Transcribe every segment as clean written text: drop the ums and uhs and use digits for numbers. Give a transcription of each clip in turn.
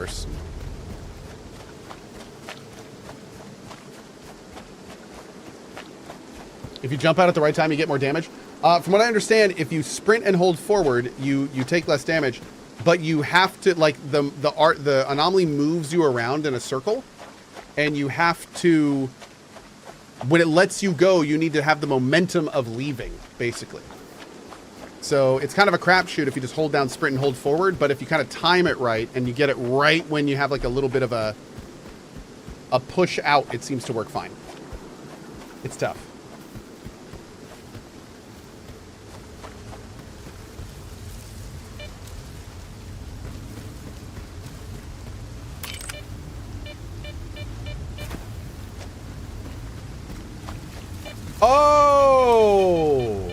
worse. If you jump out at the right time, you get more damage. From what I understand, if you sprint and hold forward, you take less damage, but you have to, like, the anomaly moves you around in a circle, and you have to, when it lets you go, you need to have the momentum of leaving, basically. So it's kind of a crapshoot if you just hold down sprint and hold forward, but if you kind of time it right and you get it right when you have like a little bit of a push out, it seems to work fine. It's tough. Oh,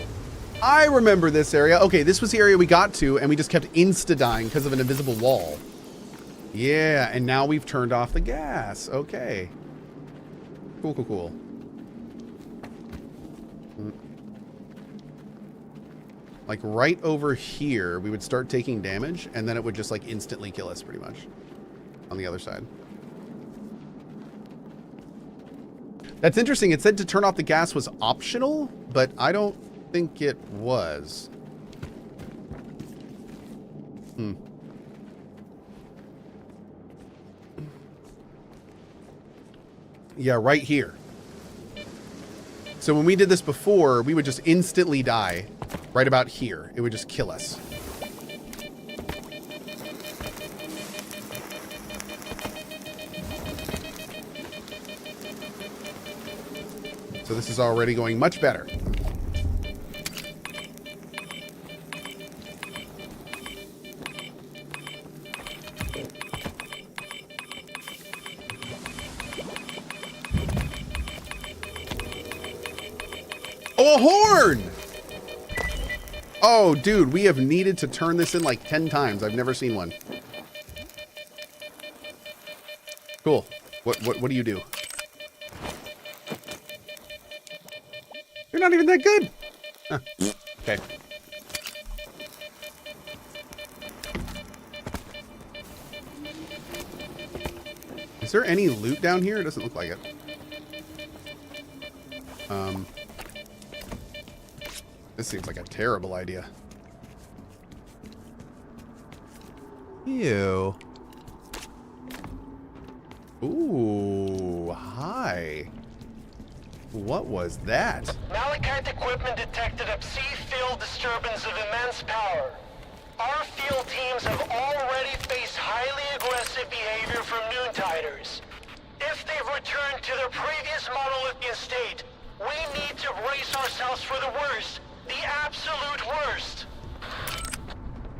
I remember this area. Okay, this was the area we got to, and we just kept insta-dying because of an invisible wall. Yeah, and now we've turned off the gas. Okay. Cool, cool, cool. Like right over here, we would start taking damage, and then it would just like instantly kill us pretty much on the other side. That's interesting. It said to turn off the gas was optional, but I don't think it was. Yeah, right here. So when we did this before, we would just instantly die right about here. It would just kill us. So this is already going much better. Oh, a horn! Oh, dude, we have needed to turn this in like 10 times. I've never seen one. Cool. What do you do? You're not even that good. Huh. Okay. Is there any loot down here? It doesn't look like it. This seems like a terrible idea. Ew. Ooh, hi. What was that? Malachite equipment detected a C-field disturbance of immense power. Our field teams have already faced highly aggressive behavior from Noontiders. If they've returned to their previous monolithian state, we need to brace ourselves for the worst. The absolute worst.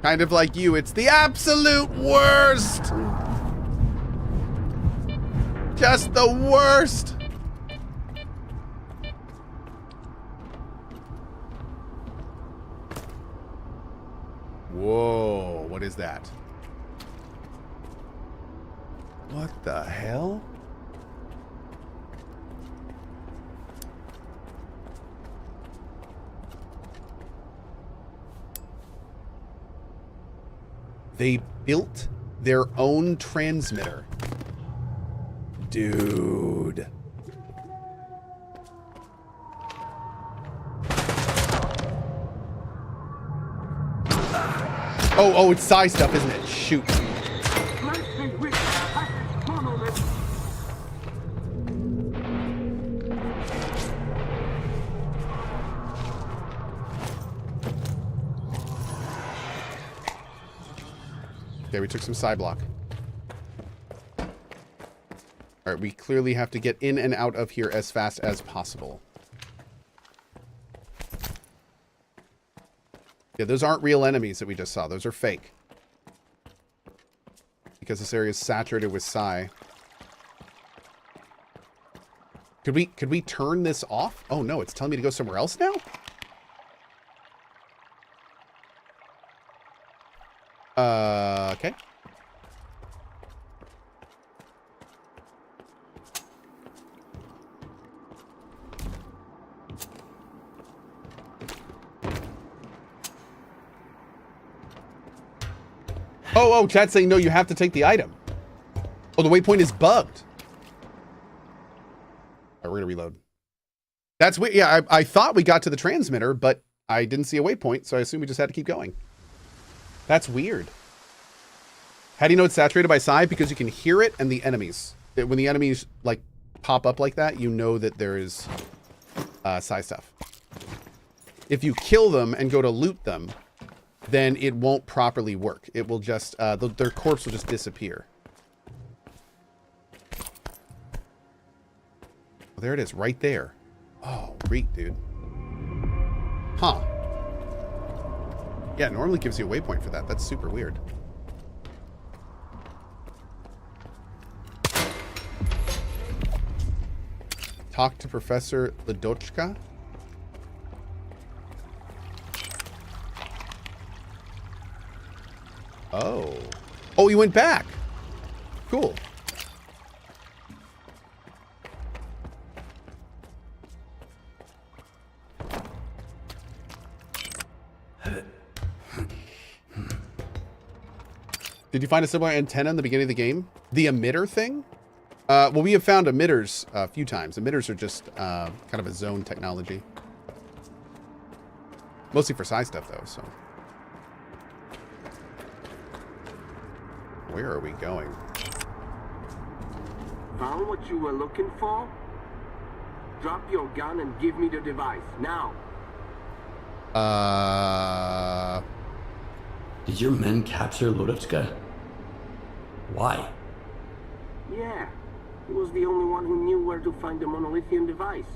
Kind of like you, it's the absolute worst. Just the worst. Whoa, what is that? What the hell? They built their own transmitter. Dude. Oh, it's Psy stuff, isn't it? Shoot. Okay, we took some Psy block. Alright, we clearly have to get in and out of here as fast as possible. Yeah, those aren't real enemies that we just saw. Those are fake. Because this area is saturated with Psy. Could we turn this off? Oh no, it's telling me to go somewhere else now? Okay. Oh, chat's saying no, you have to take the item. Oh, the waypoint is bugged. All right, we're gonna reload. That's weird. Yeah, I thought we got to the transmitter, but I didn't see a waypoint, so I assume we just had to keep going. That's weird. How do you know it's saturated by psi? Because you can hear it and the enemies. When the enemies like pop up like that, you know that there is psi stuff. If you kill them and go to loot them, then it won't properly work. It will just, their corpse will just disappear. Oh, there it is, right there. Oh, great, dude. Huh. Yeah, it normally gives you a waypoint for that. That's super weird. Talk to Professor Ladochka. Oh. Oh, he went back. Cool. Did you find a similar antenna in the beginning of the game? The emitter thing? Well, we have found emitters a few times. Emitters are just kind of a zone technology. Mostly for psi stuff, though, so. Where are we going? Found what you were looking for? Drop your gun and give me the device, now. Did your men capture Lodovska? Why? Yeah, he was the only one who knew where to find the monolithium device.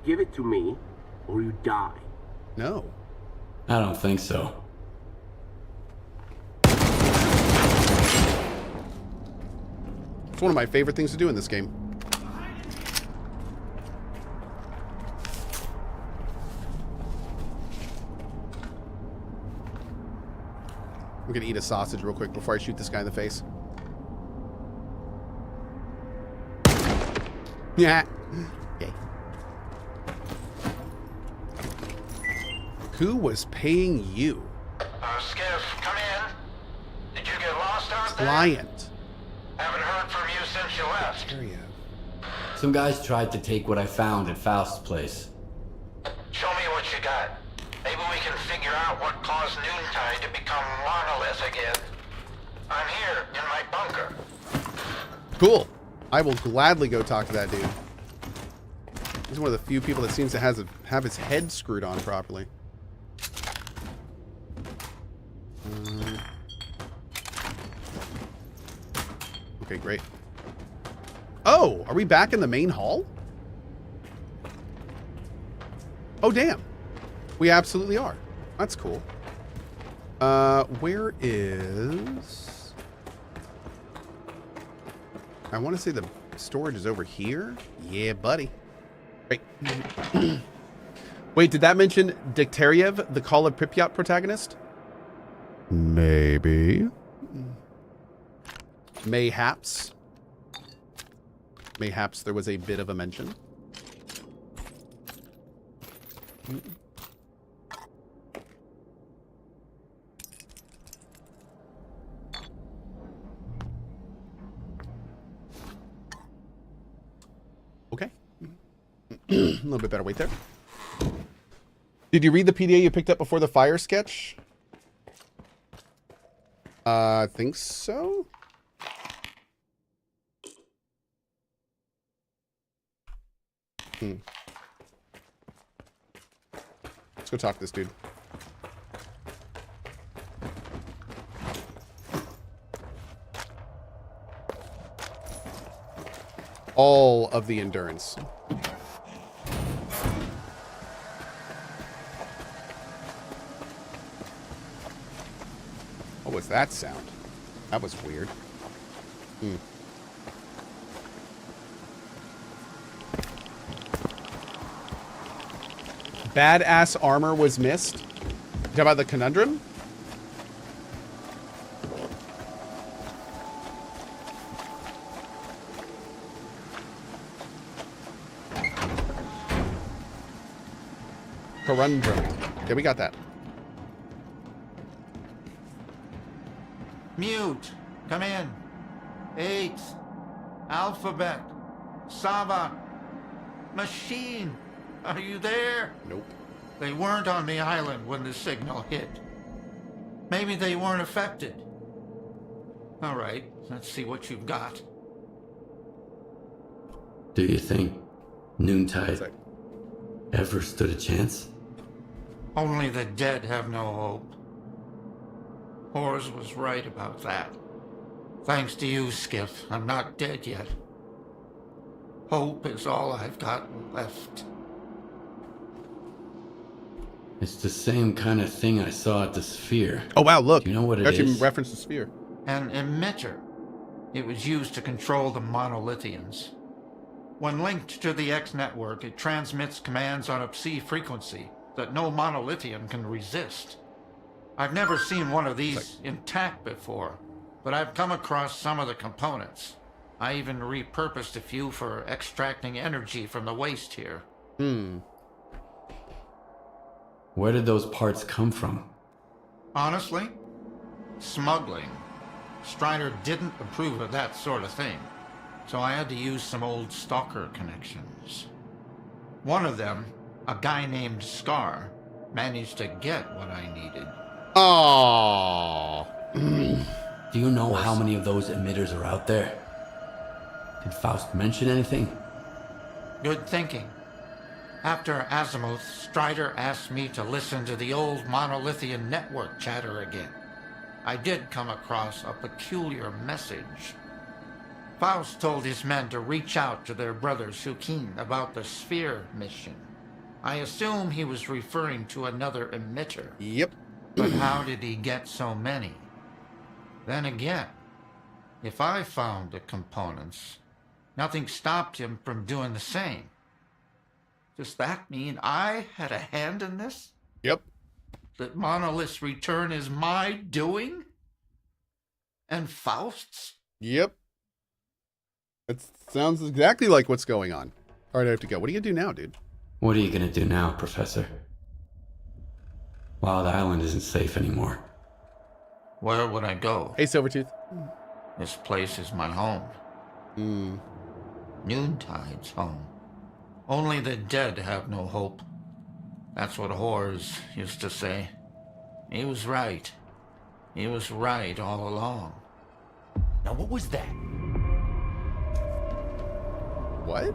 Give it to me, or you die. No. I don't think so. It's one of my favorite things to do in this game. I'm gonna eat a sausage real quick before I shoot this guy in the face. Yeah. Okay. Who was paying you? Skiff, come in. Did you get lost out there? Client. Haven't heard from you since you left. Area. Some guys tried to take what I found at Faust's place. Show me what you got. Maybe we can figure out what caused Noontide to become monolith again. I'm here, in my bunker. Cool. I will gladly go talk to that dude. He's one of the few people that seems to have his head screwed on properly. Okay, great. Oh, are we back in the main hall? Oh, damn. We absolutely are. That's cool. Where is... I want to say the storage is over here. Yeah, buddy. Right. Wait, did that mention Diktariev, the Call of Pripyat protagonist? Maybe. Mayhaps. Mayhaps there was a bit of a mention. Okay. A little bit better weight there. Did you read the PDA you picked up before the fire sketch? I think so. Let's go talk to this dude. All of the endurance. What was that sound? That was weird. Badass armor was missed. You talking about the conundrum? Conundrum. Yeah, we got that. Mute! Come in. 8, Alphabet, Sava, Machine, are you there? Nope. They weren't on the island when the signal hit. Maybe they weren't affected. All right, let's see what you've got. Do you think Noontide ever stood a chance? Only the dead have no hope. Horus was right about that. Thanks to you, Skiff, I'm not dead yet. Hope is all I've got left. It's the same kind of thing I saw at the Sphere. Oh, wow, look. Do you know what it Actually is? reference the sphere. An emitter. It was used to control the monolithians. When linked to the X network, it transmits commands on a psi frequency that no monolithian can resist. I've never seen one of these intact before, but I've come across some of the components. I even repurposed a few for extracting energy from the waste here. Where did those parts come from? Honestly, smuggling. Strider didn't approve of that sort of thing, so I had to use some old S.T.A.L.K.E.R connections. One of them, a guy named S.T.A.L.K.E.R, managed to get what I needed. Oh. Do you know how many of those emitters are out there? Did Faust mention anything? Good thinking. After Azimuth, Strider asked me to listen to the old monolithian network chatter again. I did come across a peculiar message. Faust told his men to reach out to their brother Sukin about the Sphere mission. I assume he was referring to another emitter. Yep. But how did he get so many? Then again, if I found the components, nothing stopped him from doing the same. Does that mean I had a hand in this? Yep. That Monolith's return is my doing? And Faust's? Yep. That sounds exactly like what's going on. All right, I have to go. What are you going to do now, dude? What are you gonna do now, Professor? Wild Island isn't safe anymore. Where would I go? Hey, Silvertooth. This place is my home. Noontide's home. Only the dead have no hope. That's what Horus used to say. He was right. He was right all along. Now what was that? What?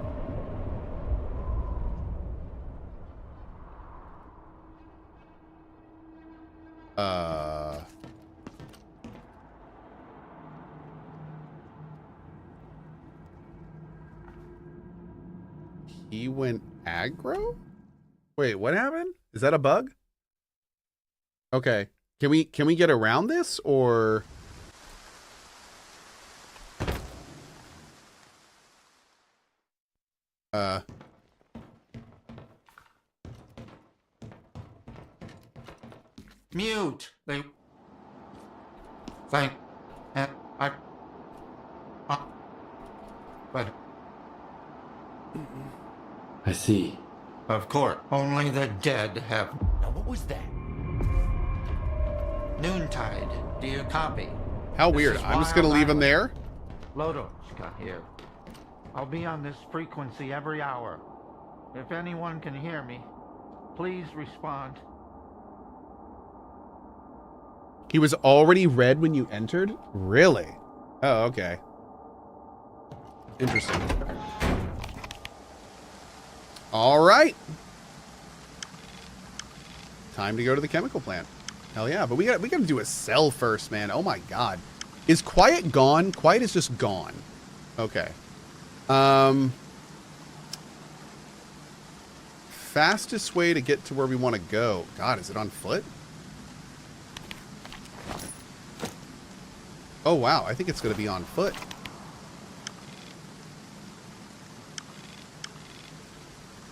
He went aggro? Wait, what happened? Is that a bug? Okay. Can we get around this or Mute. They thank and I but I see. of course only the dead have. Now what was that? Noontide, do you copy? how This weird? is I'm just gonna Wild leave him Island. there. Lodochka here. I'll be on this frequency every hour. If anyone can hear me, please respond. He was already red when you entered? Really? Oh, okay. Interesting. All right. Time to go to the chemical plant. Hell yeah, but we got to do a cell first, man. Oh my god. Is Quiet gone? Quiet is just gone. Okay. Fastest way to get to where we want to go. God, is it on foot? Oh wow, I think it's going to be on foot.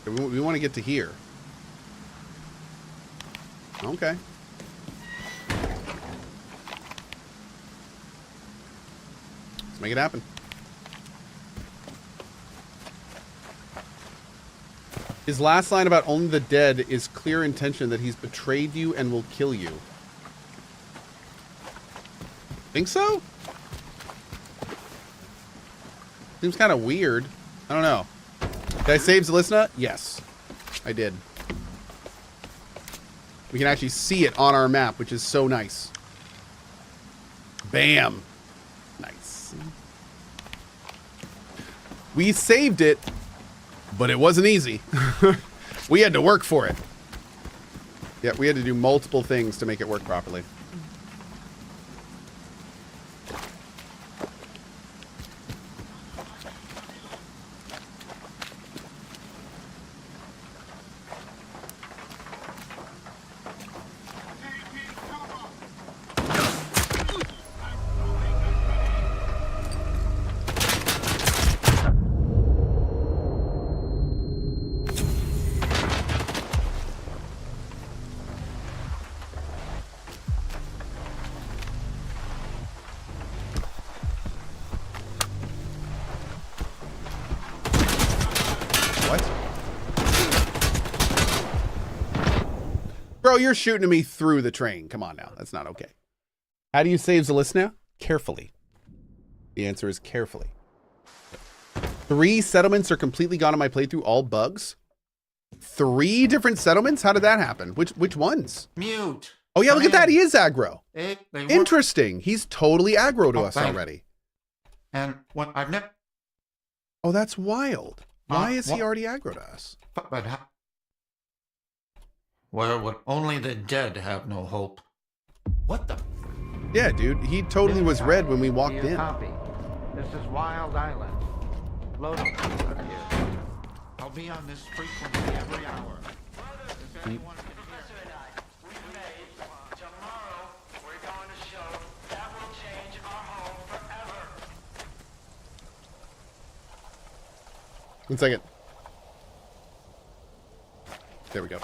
We want to get to here. Okay. Let's make it happen. His last line about only the dead is clear intention that he's betrayed you and will kill you. Think so? Seems kind of weird. I don't know. Did I save Zelistna? Yes, I did. We can actually see it on our map, which is so nice. Bam. Nice. We saved it, but it wasn't easy. We had to work for it. Yeah, we had to do multiple things to make it work properly. Bro, you're shooting at me through the train. Come on now. That's not okay. How do you save Zelistna? Carefully. The answer is carefully. 3 settlements are completely gone on my playthrough. All bugs. 3 different settlements? How did that happen? Which ones? Mute. Oh, yeah, look at that. He is aggro. They Interesting. He's totally aggro to us already. And what I've never... Oh, that's wild. Why is he already aggro to us? But where would only the dead have no hope? What the? Yeah, dude. He totally was red when we walked in. Copy. This is Wild Island. Loading here. I'll be on this frequency every hour. If anyone can Tomorrow, we're going to show that will change our home forever. 1 second. There we go.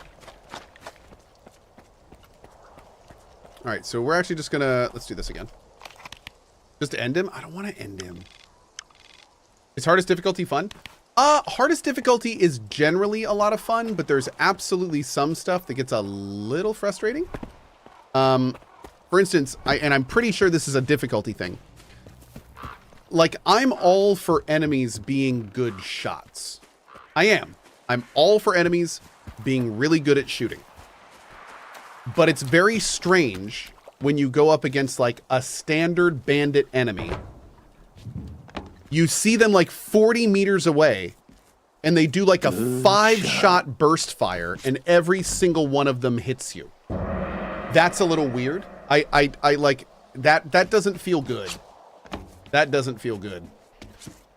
All right, so we're actually just gonna, let's do this again. Just to end him? I don't want to end him. Is hardest difficulty fun? Hardest difficulty is generally a lot of fun, but there's absolutely some stuff that gets a little frustrating. For instance, and I'm pretty sure this is a difficulty thing. Like, I'm all for enemies being good shots. I am. I'm all for enemies being really good at shooting. But it's very strange when you go up against like a standard bandit enemy. You see them like 40 meters away and they do like a 5-shot burst fire and every single one of them hits you. That's a little weird. I like that doesn't feel good. That doesn't feel good.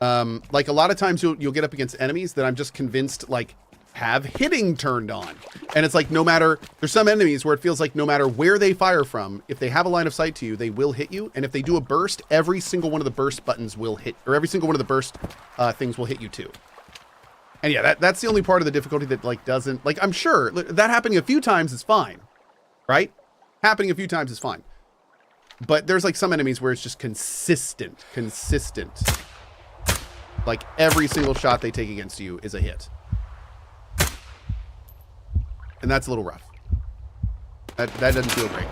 Like a lot of times you'll get up against enemies that I'm just convinced like have hitting turned on. And it's like no matter, there's some enemies where it feels like no matter where they fire from, if they have a line of sight to you, they will hit you. And if they do a burst, every single one of the burst buttons will hit, or every single one of the burst things will hit you too. And yeah, that's the only part of the difficulty that like doesn't, like I'm sure that happening a few times is fine, right? Happening a few times is fine. But there's like some enemies where it's just consistent. Like every single shot they take against you is a hit. And that's a little rough. That doesn't feel great.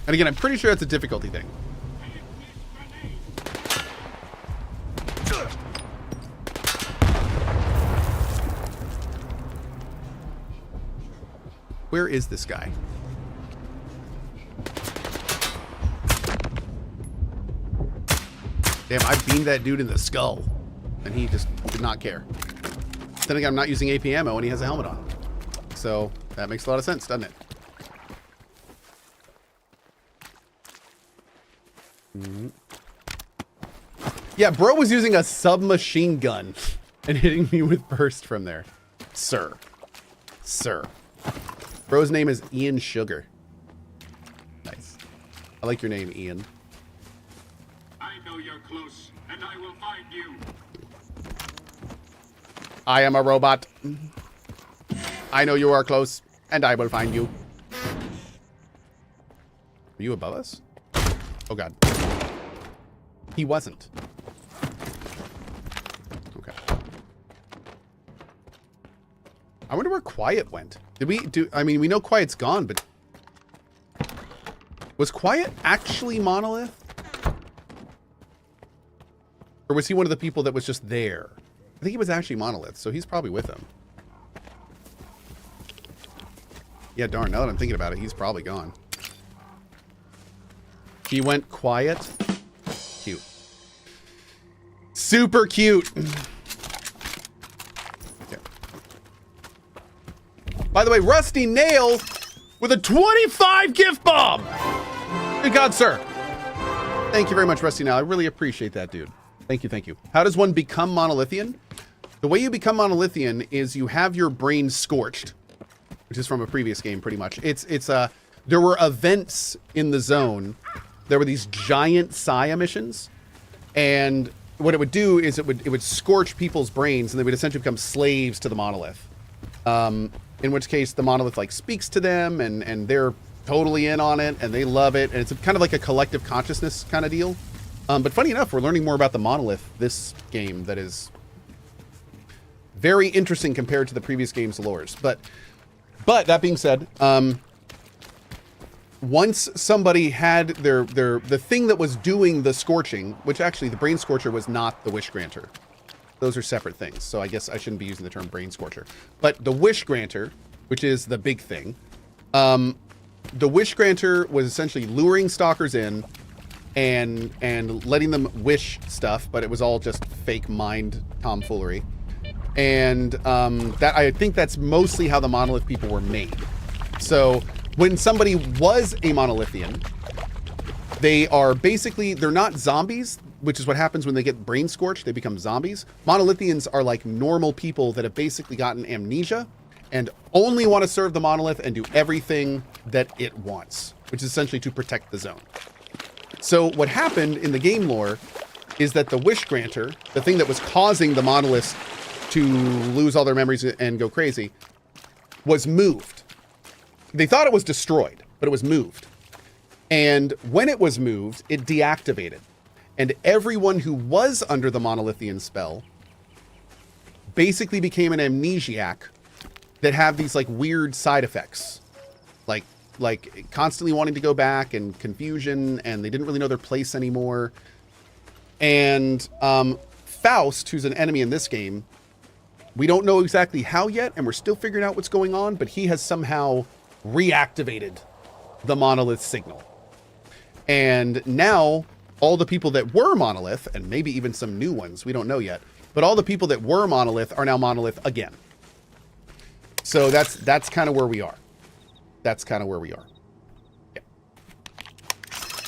And again, I'm pretty sure it's a difficulty thing. Where is this guy? Damn, I beamed that dude in the skull. And he just did not care. Then again, I'm not using AP ammo and he has a helmet on. So that makes a lot of sense, doesn't it? Mm-hmm. Yeah, bro was using a submachine gun and hitting me with burst from there. Sir. Bro's name is Ian Sugar. Nice. I like your name, Ian. I know you're close, and I will find you. I am a robot. I know you are close, and I will find you. Are you above us? Oh, God. He wasn't. Okay. I wonder where Quiet went. Did we do... I mean, we know Quiet's gone, but... Was Quiet actually Monolith? Or was he one of the people that was just there? I think he was actually Monolith, so he's probably with them. Yeah, darn, now that I'm thinking about it, he's probably gone. He went Quiet. Cute. Super cute. Okay. By the way, Rusty Nail with a 25 gift bomb. Good God, sir. Thank you very much, Rusty Nail. I really appreciate that, dude. Thank you, thank you. How does one become Monolithian? The way you become Monolithian is you have your brain scorched, which is from a previous game, pretty much. There were events in the zone. There were these giant psi emissions, and what it would do is it would scorch people's brains, and they would essentially become slaves to the monolith. In which case, the monolith like speaks to them, and they're totally in on it, and they love it, and it's kind of like a collective consciousness kind of deal. But funny enough, we're learning more about the monolith this game that is very interesting compared to the previous game's lores. But that being said, once somebody had the thing that was doing the scorching, which actually the brain scorcher was not the wish granter. Those are separate things. So I guess I shouldn't be using the term brain scorcher. But the wish granter, which is the big thing, the wish granter was essentially luring stalkers in and letting them wish stuff, but it was all just fake mind tomfoolery. And that I think that's mostly how the monolith people were made. So when somebody was a monolithian, they are basically, they're not zombies, which is what happens when they get brain scorched, they become zombies. Monolithians are like normal people that have basically gotten amnesia and only want to serve the monolith and do everything that it wants, which is essentially to protect the zone. So what happened in the game lore is that the wish granter, the thing that was causing the monoliths to lose all their memories and go crazy, was moved. They thought it was destroyed, but it was moved. And when it was moved, it deactivated. And everyone who was under the monolithian spell basically became an amnesiac that have these like weird side effects. Like constantly wanting to go back and confusion, and they didn't really know their place anymore. And Faust, who's an enemy in this game, we don't know exactly how yet, and we're still figuring out what's going on, but he has somehow reactivated the monolith signal. And now all the people that were monolith, and maybe even some new ones, we don't know yet, but all the people that were monolith are now monolith again. So that's kind of where we are. That's kind of where we are. Yeah.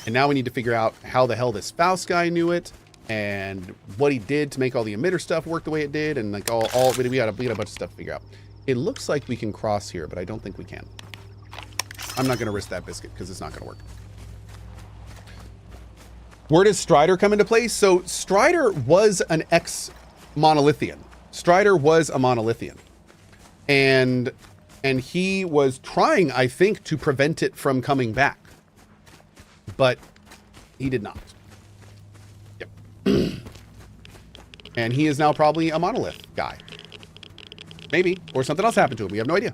And now we need to figure out how the hell this Faust guy knew it, and what he did to make all the emitter stuff work the way it did, and like we got a bunch of stuff to figure out. It looks like we can cross here, but I don't think we can. I'm not going to risk that biscuit because it's not going to work. Where does Strider come into place? So Strider was an ex-monolithian. Strider was a monolithian. And he was trying, I think, to prevent it from coming back. But he did not. Yep. And he is now probably a monolith guy. Maybe. Or something else happened to him. We have no idea.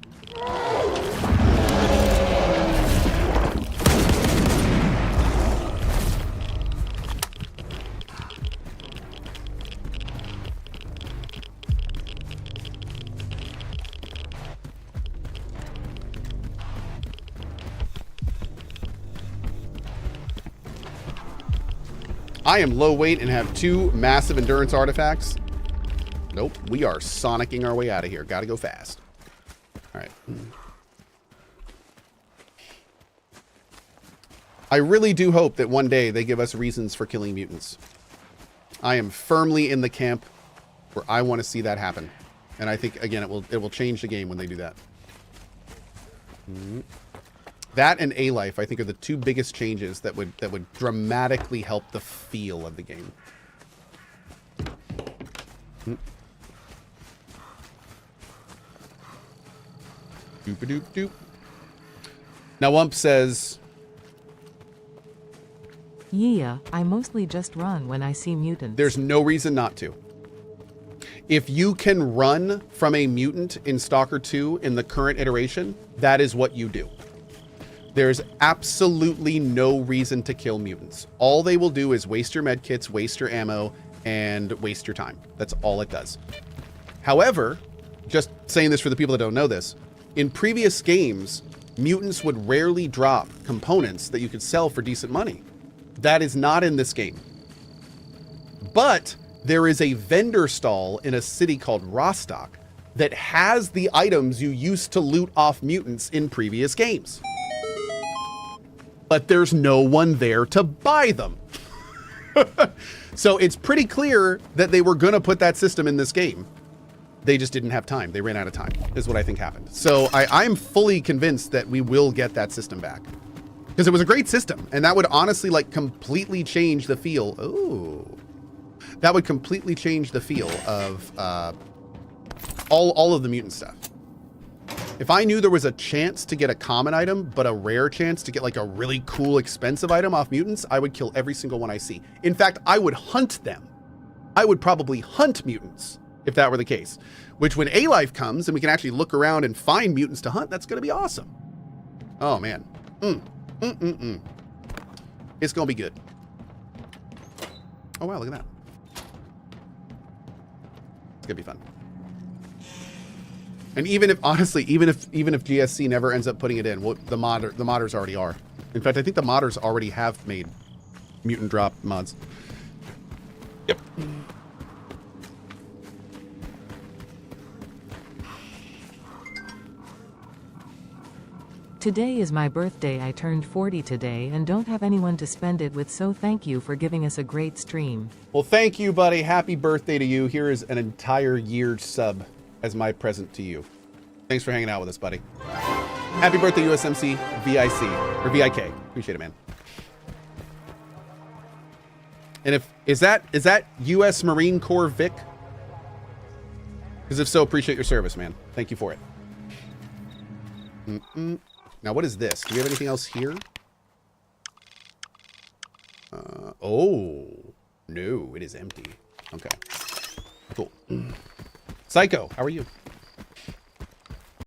I am low weight and have 2 massive endurance artifacts. Nope, we are sonicking our way out of here. Gotta go fast. All right. I really do hope that one day they give us reasons for killing mutants. I am firmly in the camp where I want to see that happen. And I think, again, it will change the game when they do that. That and A-Life, I think, are the 2 biggest changes that would dramatically help the feel of the game. Doop-a-doop-doop. Now Wump says, Yeah, I mostly just run when I see mutants. there's no reason not to. If you can run from a mutant in Stalker 2 in the current iteration, that is what you do. There's absolutely no reason to kill mutants. All they will do is waste your medkits, waste your ammo, and waste your time. That's all it does. However, just saying this for the people that don't know this, in previous games, mutants would rarely drop components that you could sell for decent money. That is not in this game. But there is a vendor stall in a city called Rostock that has the items you used to loot off mutants in previous games. But there's no one there to buy them. So it's pretty clear that they were gonna put that system in this game. They just didn't have time. They ran out of time, is what I think happened. So I'm fully convinced that we will get that system back. Because it was a great system, and that would honestly like completely change the feel. Ooh. That would completely change the feel of all of the mutant stuff. If I knew there was a chance to get a common item, but a rare chance to get like a really cool, expensive item off mutants, I would kill every single one I see. In fact, I would hunt them. I would probably hunt mutants if that were the case. Which when A-Life comes and we can actually look around and find mutants to hunt, that's going to be awesome. Oh, man. It's going to be good. Oh, wow, look at that. It's going to be fun. And even if, honestly, even if GSC never ends up putting it in, well, the modders already are. In fact, I think the modders already have made mutant drop mods. Yep. Today is my birthday. I turned 40 today and don't have anyone to spend it with, so thank you for giving us a great stream. Well, thank you, buddy. Happy birthday to you. Here is an entire year sub as my present to you. Thanks for hanging out with us, buddy. Happy birthday, USMC VIC, or VIK. Appreciate it, man. And is that US Marine Corps Vic? Because if so, appreciate your service, man. Thank you for it. Now, what is this? Do we have anything else here? Oh, no, it is empty. Okay, cool. Psycho, how are you?